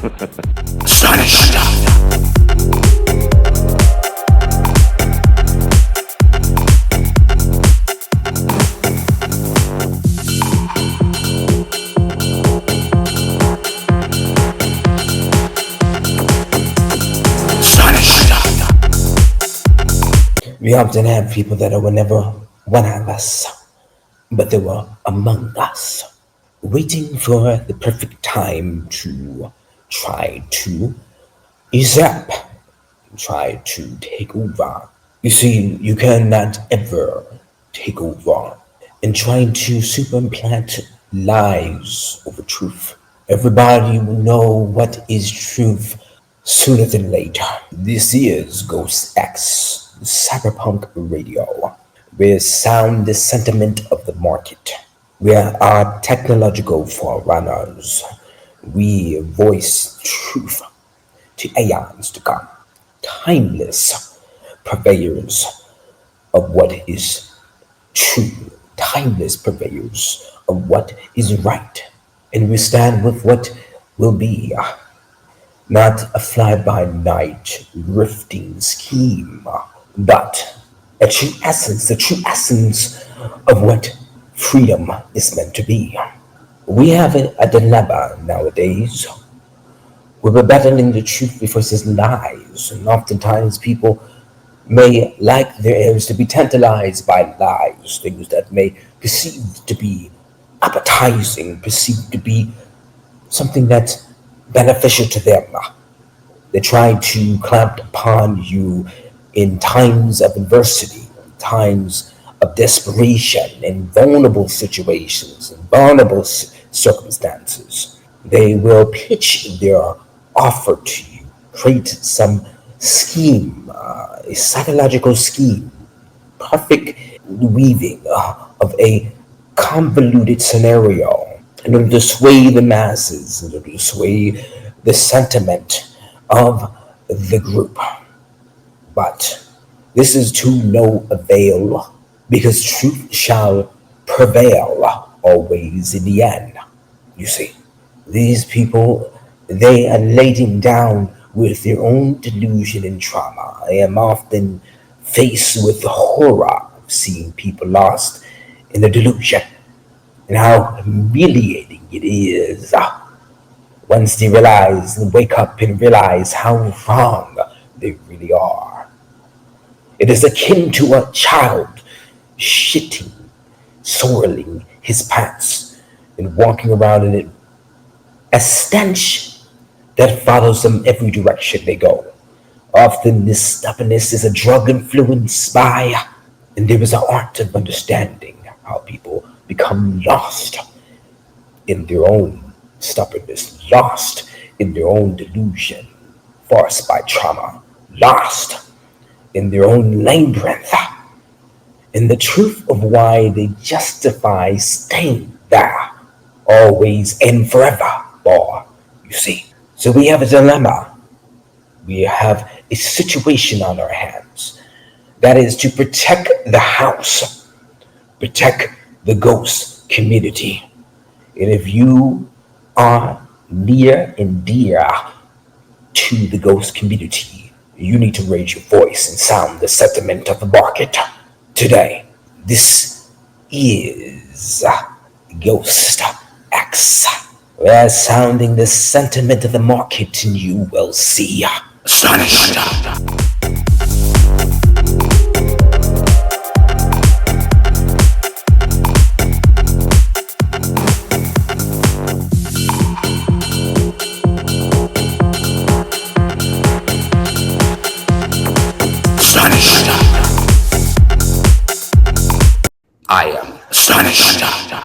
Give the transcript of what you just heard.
Astonished. We often have people that were never one of us, but they were among us, waiting for the perfect time to try to usurp, try to take over. You see, you cannot ever take over in trying to superimplant lies over truth. Everybody will know what is truth sooner than later. This is Ghostx Cyberpunk Radio, where sound the sentiment of the market. We are technological forerunners. We voice truth to aeons to come, timeless purveyors of what is true, timeless purveyors of what is right. And we stand with what will be, not a fly-by-night rifting scheme, but a true essence, the true essence of what freedom is meant to be. We have a dilemma nowadays. We're battling the truth versus lies, and oftentimes people may like their ears to be tantalized by lies, things that may perceive to be appetizing, perceived to be something that's beneficial to them. They try to clamp upon you in times of adversity, times of desperation, in vulnerable situations, in vulnerable circumstances. They will pitch their offer to you, create some scheme, a psychological scheme, perfect weaving of a convoluted scenario in order to sway the masses, in order to sway the sentiment of the group. But this is to no avail, because truth shall prevail always in the end. You see, these people, they are laden down with their own delusion and trauma. I am often faced with the horror of seeing people lost in the delusion and how humiliating it is once they realize and wake up and realize how wrong they really are. It is akin to a child shitting, soiling his pants, and walking around in a stench that follows them every direction they go. Often this stubbornness is a drug influenced by, and there is an art of understanding how people become lost in their own stubbornness, lost in their own delusion, forced by trauma, lost in their own labyrinth, in the truth of why they justify staying there, always and forever, for, you see. So we have a dilemma. We have a situation on our hands. That is to protect the house, protect the ghost community. And if you are near and dear to the ghost community, you need to raise your voice and sound the sentiment of the market today. This is Ghostx. We're sounding the sentiment of the market, and you will see. Astonished. I am astonished.